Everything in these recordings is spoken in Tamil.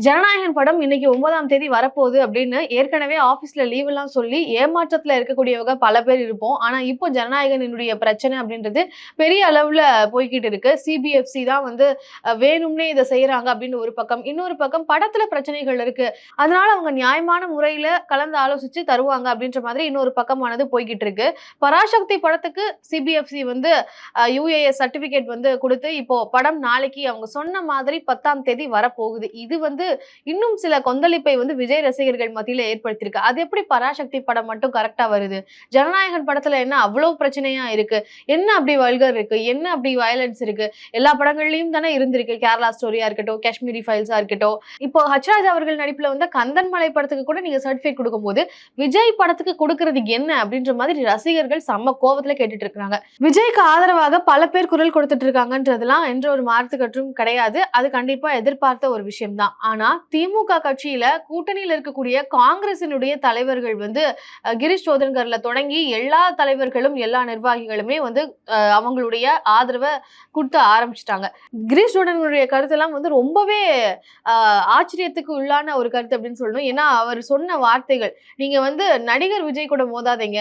ஜனநாயகன் படம் இன்னைக்கு 9ஆம் தேதி வரப்போகுது அப்படின்னு ஏற்கனவே ஆபீஸ்ல லீவ் எல்லாம் சொல்லி ஏமாற்றத்துல இருக்கக்கூடியவங்க பல பேர் இருப்போம். ஆனா இப்போ ஜனநாயகனுடைய பிரச்சனை அப்படின்றது பெரிய அளவுல போய்கிட்டு இருக்கு. சிபிஎஃப்சி தான் வந்து வேணும்னே இதை செய்யறாங்க அப்படின்னு ஒரு பக்கம், இன்னொரு பக்கம் படத்துல பிரச்சனைகள் இருக்கு, அதனால அவங்க நியாயமான முறையில கலந்து ஆலோசிச்சு தருவாங்க அப்படின்ற மாதிரி இன்னொரு பக்கமானது போய்கிட்டு இருக்கு. பராசக்தி படத்துக்கு சிபிஎஃப்சி வந்து யுஏஎஸ் சர்டிபிகேட் வந்து கொடுத்து இப்போ படம் நாளைக்கு அவங்க சொன்ன மாதிரி 10ஆம் தேதி வரப்போகுது. இது வந்து இன்னும் சில கொந்தளிப்பை வந்து விஜய் ரசிகர்கள் மத்தியில ஏற்படுத்தியிருக்கு. அது எப்படி பராசக்தி படம் மட்டும் கரெக்டா வருது, ஜனநாயகன் படத்துல என்ன அவ்வளவு பிரச்சனையா இருக்கு, என்ன அப்படி வல்கர் இருக்கு, என்ன அப்படி வயலன்ஸ் இருக்கு, எல்லா படங்கள்லயும் தானே இருந்திருக்கு. கேரளா ஸ்டோரியா இருக்கட்டும், காஷ்மீரி ஃபைல்ஸா இருக்கட்டும், இப்போ ஹச்ராஜ் அவர்கள் நடிப்புல வந்து கந்தன்மலை படத்துக்கு கூட நீங்க சர்டிபிகேட் கொடுக்கும்போது விஜய் படத்துக்கு கொடுக்கறது என்ன அப்படின்ற மாதிரி ரசிகர்கள் செம்ம கோவத்துல கேட்டுட்டு இருக்காங்க. விஜய்க்கு ஆதரவாக பல பேர் குரல் கொடுத்துட்டு இருக்காங்கன்றதெல்லாம் என்ற ஒரு மாற்றுக்கற்றும் கிடையாது. அது கண்டிப்பா எதிர்பார்த்த ஒரு விஷயம் தான். ஆனா திமுக கட்சியில கூட்டணியில் இருக்கக்கூடிய காங்கிரசினுடைய தலைவர்கள் வந்து கிரீஷ் சோதன்கர்ல தொடங்கி எல்லா தலைவர்களும் எல்லா நிர்வாகிகளுமே வந்து அவங்களுடைய ஆதரவை கொடுத்து ஆரம்பிச்சிட்டாங்க. கிரீஷ் சோதன்கருடைய கருத்தெல்லாம் வந்து ரொம்பவே ஆச்சரியத்துக்கு உள்ளான ஒரு கருத்து அப்படின்னு சொல்லணும். ஏன்னா அவர் சொன்ன வார்த்தைகள், நீங்க வந்து நடிகர் விஜய் கூட மோதாதீங்க,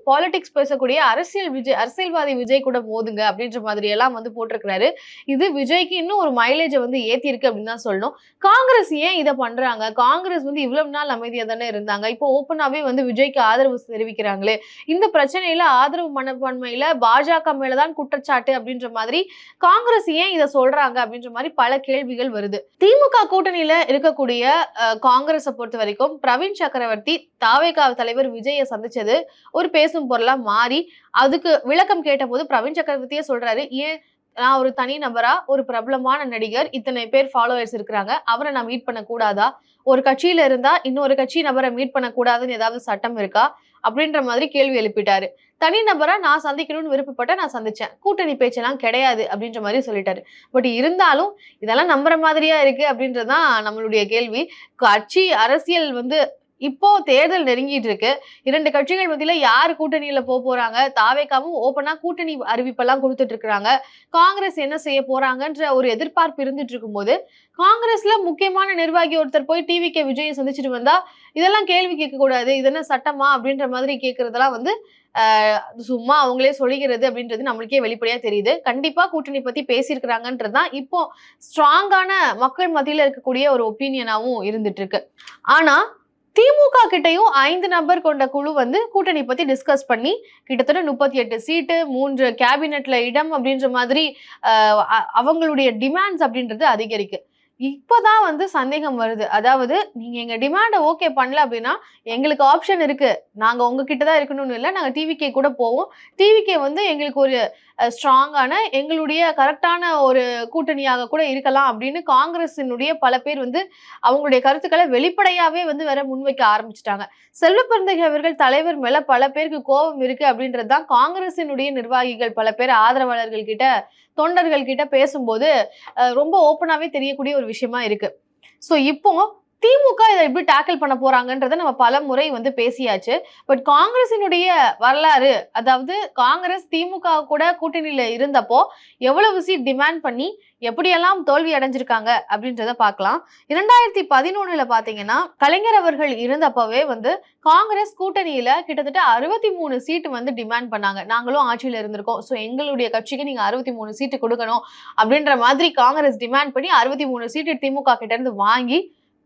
பாலிடிக்ஸ் பேசக்கூடிய அரசியல்வாதி விஜய் கூட மோதுங்க அப்படின்ற மாதிரி எல்லாம் வந்து போட்டிருக்கிறாரு. இது விஜய்க்கு இன்னும் ஒரு மைலேஜை வந்து ஏத்தி இருக்கு அப்படின்னு தான் சொல்லணும். காங்கிரஸ் ஏன் இதை பண்றாங்க? காங்கிரஸ் வந்து இவ்வளவு நாள் அமைதியா தானே இருந்தாங்க, இப்போ ஓப்பனாவே வந்து விஜய்க்கு ஆதரவு தெரிவிக்கிறாங்களே, இந்த பிரச்சனையில ஆதரவு மனப்பான்மையில பாஜக மேலதான் குற்றச்சாட்டு அப்படின்ற மாதிரி காங்கிரஸ் ஏன் இதை சொல்றாங்க அப்படின்ற மாதிரி பல கேள்விகள் வருது. திமுக கூட்டணியில இருக்கக்கூடிய காங்கிரஸை பொறுத்த வரைக்கும் பிரவீன் சக்கரவர்த்தி தாவேகா தலைவர் விஜயை சந்திச்சது ஒரு பேசும் பொருளா மாறி அதுக்கு விளக்கம் கேட்ட போது பிரவீன் சக்கரவர்த்தியே சொல்றாரு, ஏன் நான் ஒரு தனி நபரா, ஒரு பிரபலமான நடிகர், இத்தனை பேர் ஃபாலோவர்ஸ் இருக்கிறாங்க, அவரை நான் மீட் பண்ண கூடாதா? ஒரு கட்சியில இருந்தா இன்னொரு கட்சி நபரை மீட் பண்ண கூடாதுன்னு ஏதாவது சட்டம் இருக்கா அப்படின்ற மாதிரி கேள்வி எழுப்பிட்டாரு. தனி நபரா நான் சந்திக்கணும்னு விருப்பப்பட்ட நான் சந்திச்சேன், கூட்டணி பேச்செல்லாம் கிடையாது அப்படின்ற மாதிரி சொல்லிட்டாரு. பட் இருந்தாலும் இதெல்லாம் நம்புற மாதிரியா இருக்கு அப்படின்றதுதான் நம்மளுடைய கேள்வி. கட்சி அரசியல் வந்து இப்போ தேர்தல் நெருங்கிட்டு இருக்கு. 2 கட்சிகள் மத்தியில யாரு கூட்டணியில போறாங்க? தாவேகாவும் ஓப்பனா கூட்டணி அறிவிப்பெல்லாம் கொடுத்துட்டு இருக்காங்க. காங்கிரஸ் என்ன செய்ய போறாங்கன்ற ஒரு எதிர்பார்ப்பு இருந்துட்டு இருக்கும்போது காங்கிரஸ்ல முக்கியமான நிர்வாகி ஒருத்தர் போய் டிவிகே விஜயை சந்திச்சுட்டு வந்தா இதெல்லாம் கேள்வி கேட்க கூடாது, இது என்ன சட்டமா அப்படின்ற மாதிரி கேட்கறதெல்லாம் வந்து சும்மா அவங்களே சொல்லிக்கிறது அப்படின்றது நம்மளுக்கே வெளிப்படையா தெரியுது. கண்டிப்பா கூட்டணி பத்தி பேசியிருக்கிறாங்கன்றதுதான் இப்போ ஸ்ட்ராங்கான மக்கள் மத்தியில இருக்கக்கூடிய ஒரு ஒப்பீனியனாவும் இருந்துட்டு இருக்கு. ஆனா திமுக கிட்டையும் 5 நபர் கொண்ட குழு வந்து கூட்டணி பத்தி டிஸ்கஸ் பண்ணி கிட்டத்தட்ட 38 சீட்டு, 3 கேபினெட்ல இடம் அப்படின்ற மாதிரி அவங்களுடைய டிமாண்ட்ஸ் அப்படின்றது அதிகரிக்கு. இப்பதான் வந்து சந்தேகம் வருது. அதாவது நீங்க எங்க டிமாண்டை ஓகே பண்ணல அப்படின்னா எங்களுக்கு ஆப்ஷன் இருக்கு, நாங்க உங்ககிட்ட தான் இருக்கணும்னு இல்லை, நாங்க டிவிகே கூட போவோம், டிவிகே வந்து எங்களுக்கு ஒரு ஸ்ட்ராங்கான எங்களுடைய கரெக்டான ஒரு கூட்டணியாக கூட இருக்கலாம் அப்படின்னு காங்கிரசினுடைய பல பேர் வந்து அவங்களுடைய கருத்துக்களை வெளிப்படையாவே வந்து வேற முன்வைக்க ஆரம்பிச்சிட்டாங்க. செல்வ பெருந்தகை அவர்கள் தலைவர் மேல பல பேருக்கு கோபம் இருக்கு அப்படின்றதுதான் காங்கிரசினுடைய நிர்வாகிகள் பல பேர் ஆதரவாளர்கள் கிட்ட, தொண்டர்கள் கிட்ட பேசும்போது ரொம்ப ஓப்பனாவே தெரியக்கூடிய ஒரு விஷயமா இருக்கு. சோ இப்போ திமுக இதை எப்படி டேக்கிள் பண்ண போறாங்கன்றத நம்ம பல முறை வந்து பேசியாச்சு. பட் காங்கிரசினுடைய வரலாறு, அதாவது காங்கிரஸ் திமுக கூட கூட்டணியில இருந்தப்போ எவ்வளவு சீட் டிமாண்ட் பண்ணி எப்படியெல்லாம் தோல்வி அடைஞ்சிருக்காங்க அப்படின்றத பார்க்கலாம். 2011 பாத்தீங்கன்னா கலைஞர் அவர்கள் இருந்தப்பவே வந்து காங்கிரஸ் கூட்டணியில கிட்டத்தட்ட 63 சீட்டு வந்து டிமாண்ட் பண்ணாங்க. நாங்களும் ஆட்சியில இருந்திருக்கோம், சோ எங்களுடைய கட்சிக்கு நீங்க 63 சீட்டு கொடுக்கணும் அப்படின்ற மாதிரி காங்கிரஸ் டிமாண்ட் பண்ணி 63 சீட்டு திமுக கிட்ட இருந்து வாங்கி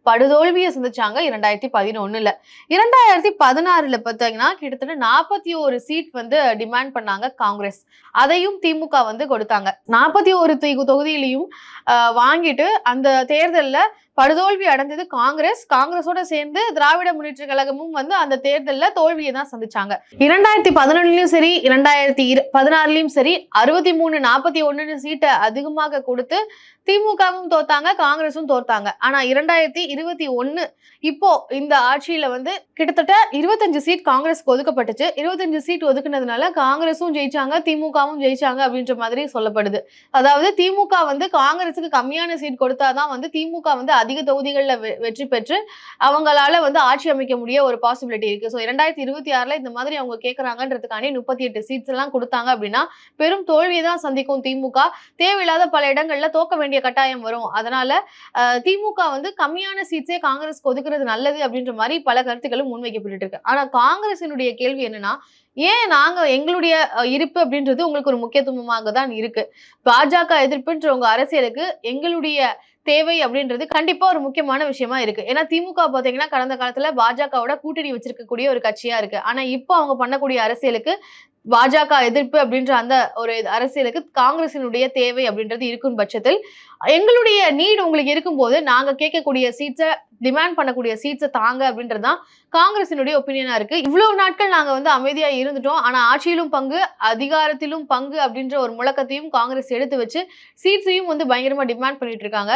படுதோல்வியை சந்திச்சாங்க 2011. 2016 பாத்தீங்கன்னா கிட்டத்தட்ட 41 சீட் வந்து டிமாண்ட் பண்ணாங்க காங்கிரஸ், அதையும் திமுக வந்து கொடுத்தாங்க. 41 தொகுதியிலையும் வாங்கிட்டு அந்த தேர்தல்ல படுதோல்வி அடைந்தது காங்கிரஸோட சேர்ந்து திராவிட முன்னேற்ற கழகமும் வந்து அந்த தேர்தல்ல தோல்வியை தான் சந்திச்சாங்க. 2011லயும் சரி 2016லயும் சரி 63-41 சீட்டை அதிகமாக கொடுத்து திமுகவும் தோத்தாங்க, காங்கிரஸும் தோத்தாங்க. ஆனா 2021 இப்போ இந்த ஆட்சியில வந்து கிட்டத்தட்ட 25 சீட் காங்கிரஸ்க்கு ஒதுக்கப்பட்டுச்சு. 25 சீட் ஒதுக்குனதுனால காங்கிரஸும் ஜெயிச்சாங்க, திமுகவும் ஜெயிச்சாங்க அப்படின்ற மாதிரி சொல்லப்படுது. அதாவது திமுக வந்து காங்கிரஸுக்கு கம்மியான சீட் கொடுத்தாதான் வந்து திமுக வந்து அதிக தொகுதிகள்ல வெற்றி பெற்று அவங்களால வந்து ஆட்சி அமைக்க முடிய ஒரு பாசிபிலிட்டி இருக்கு. ஸோ 2026ல இந்த மாதிரி அவங்க கேட்கறாங்கன்றதுக்காண்டி 38 சீட்ஸ் எல்லாம் கொடுத்தாங்க அப்படின்னா பெரும் தோல்வியை தான் சந்திக்கும் திமுக. தேவையில்லாத பல இடங்கள்ல தோக்க வேண்டிய கட்டாயம் வரும். அதனால திமுக வந்து கம்மியான சீட்ஸே காங்கிரஸ்க்கு ஒதுக்குறது நல்லது அப்படின்ற மாதிரி பல கருத்துக்களும் முன்வைக்கப்பட்டு இருக்கு. ஆனா காங்கிரசினுடைய கேள்வி என்னன்னா, ஏன் நாங்க எங்களுடைய இருப்பு அப்படின்றது உங்களுக்கு ஒரு முக்கியத்துவமாக தான் இருக்கு. பாஜக எதிர்ப்புன்ற உங்க அரசியலுக்கு எங்களுடைய தேவை அப்படின்றது கண்டிப்பா ஒரு முக்கியமான விஷயமா இருக்கு. ஏன்னா திமுக பாத்தீங்கன்னா கடந்த காலத்துல பாஜகவோட கூட்டணி வச்சிருக்கக்கூடிய ஒரு கட்சியா இருக்கு. ஆனா இப்போ அவங்க பண்ணக்கூடிய அரசியலுக்கு பாஜக எதிர்ப்பு அப்படின்ற அந்த ஒரு அரசியலுக்கு காங்கிரசினுடைய தேவை அப்படின்றது இருக்கும் பட்சத்தில் எங்களுடைய நீட் உங்களுக்கு இருக்கும்போது நாங்க கேட்கக்கூடிய சீட்ஸை டிமாண்ட் பண்ணக்கூடிய சீட்ஸை தாங்க அப்படின்றதுதான் காங்கிரசினுடைய ஒப்பீனியனா இருக்கு. இவ்வளவு நாட்கள் நாங்க வந்து அமைதியா இருந்துட்டோம். ஆனா ஆட்சியிலும் பங்கு, அதிகாரத்திலும் பங்கு அப்படின்ற ஒரு முழக்கத்தையும் காங்கிரஸ் எடுத்து வச்சு சீட்ஸையும் வந்து பயங்கரமா டிமாண்ட் பண்ணிட்டு இருக்காங்க.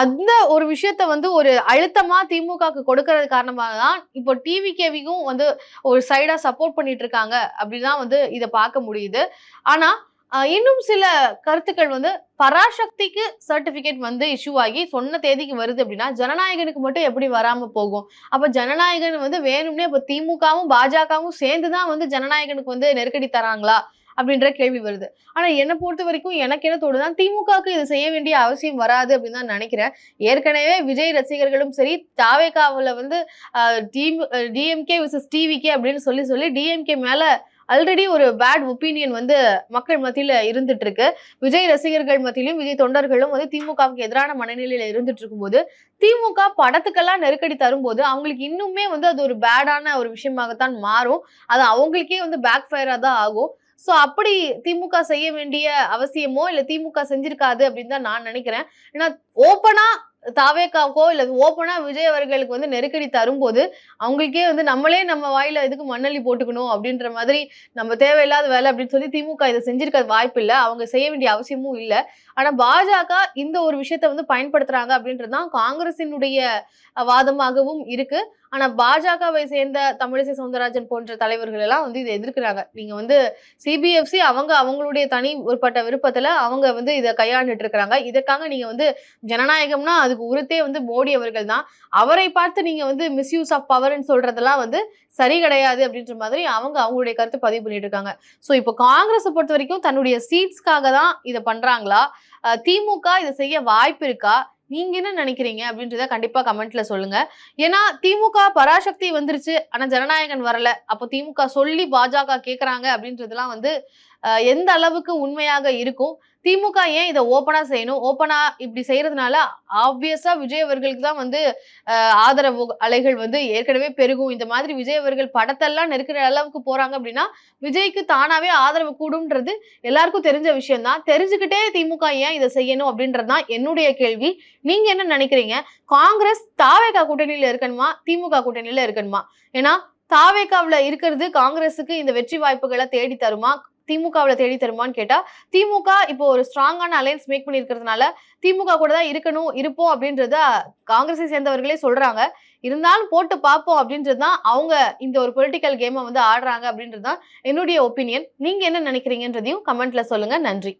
அந்த ஒரு விஷயத்த வந்து ஒரு அழுத்தமா திமுகக்கு கொடுக்கறது காரணமாக தான் இப்போ டிவிகேவிக்கும் வந்து ஒரு சைடா சப்போர்ட் பண்ணிட்டு இருக்காங்க அப்படிதான் வந்து இதை பார்க்க முடியுது. ஆனா இன்னும் சில கருத்துக்கள் வந்து பராசக்திக்கு சர்டிபிகேட் வந்து இஷ்யூ ஆகி சொன்ன தேதிக்கு வருது அப்படின்னா ஜனநாயகனுக்கு மட்டும் எப்படி வராம போகும்? அப்ப ஜனநாயகன் வந்து வேணும்னே இப்ப திமுகவும் பாஜகவும் சேர்ந்துதான் வந்து ஜனநாயகனுக்கு வந்து நெருக்கடி தராங்களா அப்படின்ற கேள்வி வருது. ஆனா என்னை பொறுத்த வரைக்கும் எனக்கு என்ன தோணுதான், திமுகவுக்கு இது செய்ய வேண்டிய அவசியம் வராது அப்படின்னு தான் நினைக்கிறேன். ஏற்கனவே விஜய் ரசிகர்களும் சரி, தாவேகாவுல வந்து டிஎம்கே விசஸ் டிவிகே அப்படின்னு சொல்லி சொல்லி டிஎம்கே மேல ஆல்ரெடி ஒரு பேட் ஒப்பீனியன் வந்து மக்கள் மத்தியில இருந்துட்டு இருக்கு. விஜய் ரசிகர்கள் மத்தியிலும் விஜய் தொண்டர்களும் வந்து திமுகவுக்கு எதிரான மனநிலையில இருந்துட்டு இருக்கும்போது திமுக படத்துக்கெல்லாம் நெருக்கடி தரும்போது அவங்களுக்கு இன்னுமே வந்து அது ஒரு பேடான ஒரு விஷயமாகத்தான் மாறும். அது அவங்களுக்கே வந்து பேக் ஃபயரா தான் ஆகும். சோ அப்படி திமுக செய்ய வேண்டிய அவசியமோ இல்ல திமுக செஞ்சிருக்காது அப்படின்னு தான் நான் நினைக்கிறேன். ஏன்னா ஓப்பனா தாவேக்காவுக்கோ இல்ல ஓப்பனா விஜய் அவர்களுக்கு வந்து நெருக்கடி தரும்போது அவங்களுக்கே வந்து நம்மளே நம்ம வாயில எதுக்கு மண்ணள்ளி போட்டுக்கணும் அப்படின்ற மாதிரி நம்ம தேவையில்லாத வேலை அப்படின்னு சொல்லி திமுக இதை செஞ்சிருக்க வாய்ப்பு இல்லை. அவங்க செய்ய வேண்டிய அவசியமும் இல்லை. ஆனா பாஜக இந்த ஒரு விஷயத்த வந்து பயன்படுத்துறாங்க அப்படின்றதுதான் காங்கிரசினுடைய வாதமாகவும் இருக்கு. ஆனா பாஜகவை சேர்ந்த தமிழிசை சவுந்தரராஜன் போன்ற தலைவர்கள் எல்லாம் வந்து இதை எதிர்க்கிறாங்க. நீங்க வந்து சிபிஎஃப்சி அவங்களுடைய தனி உட்பட்ட விருப்பத்துல அவங்க வந்து இதை கையாண்டுட்டு இருக்கிறாங்க. இதற்காக நீங்க வந்து ஜனநாயகம்னா அதுக்கு உறுத்தே வந்து மோடி அவர்கள் தான். அவரை பார்த்து நீங்க வந்து மிஸ்யூஸ் ஆஃப் பவர்ன்னு சொல்றதெல்லாம் வந்து சரி கிடையாது அப்படின்ற மாதிரி அவங்களுடைய கருத்து பதிவு பண்ணிட்டு இருக்காங்க. சோ இப்போ காங்கிரஸை பொறுத்த வரைக்கும் தன்னுடைய சீட்ஸ்க்காக தான் இதை பண்றாங்களா, திமுக இதை செய்ய வாய்ப்பு இருக்கா, நீங்க என்ன நினைக்கிறீங்க அப்படின்றத கண்டிப்பா கமெண்ட்ல சொல்லுங்க. ஏன்னா திமுக பராசக்தி வந்துருச்சு ஆனா ஜனநாயகன் வரல, அப்போ திமுக சொல்லி பாஜக கேக்குறாங்க அப்படின்றதுலாம் வந்து எந்த அளவுக்கு உண்மையாக இருக்கும்? திமுக ஏன் இதை ஓப்பனா செய்யணும்? ஓப்பனா இப்படி செய்யறதுனால ஆப்வியஸா விஜய் அவர்களுக்கு தான் வந்து ஆதரவு அலைகள் வந்து ஏற்கனவே பெருகும். இந்த மாதிரி விஜய் அவர்கள் படத்தெல்லாம் நெருக்கிற அளவுக்கு போறாங்க அப்படின்னா விஜய்க்கு தானாவே ஆதரவு கூடும்ன்றது எல்லாருக்கும் தெரிஞ்ச விஷயம் தான். தெரிஞ்சுக்கிட்டே திமுக ஏன் இதை செய்யணும் அப்படின்றதுதான் என்னுடைய கேள்வி. நீங்க என்ன நினைக்கிறீங்க? காங்கிரஸ் தாவேகா கூட்டணியில இருக்கணுமா, திமுக கூட்டணியில இருக்கணுமா? ஏன்னா தாவேகாவுல இருக்கிறது காங்கிரஸுக்கு இந்த வெற்றி வாய்ப்புகளை தேடி தருமா, திமுகவுல தேடி தருமான்னு கேட்டா திமுக இப்போ ஒரு ஸ்ட்ராங்கான அலையன்ஸ் மேக் பண்ணிருக்கிறதுனால திமுக கூட தான் இருப்போம் அப்படின்றத காங்கிரஸை சேர்ந்தவர்களே சொல்றாங்க. இருந்தாலும் போட்டு பார்ப்போம் அப்படின்றதுதான் அவங்க இந்த ஒரு பொலிட்டிக்கல் கேமை வந்து ஆடுறாங்க அப்படின்றதுதான் என்னுடைய ஒப்பீனியன். நீங்க என்ன நினைக்கிறீங்கன்றதையும் கமெண்ட்ல சொல்லுங்க. நன்றி.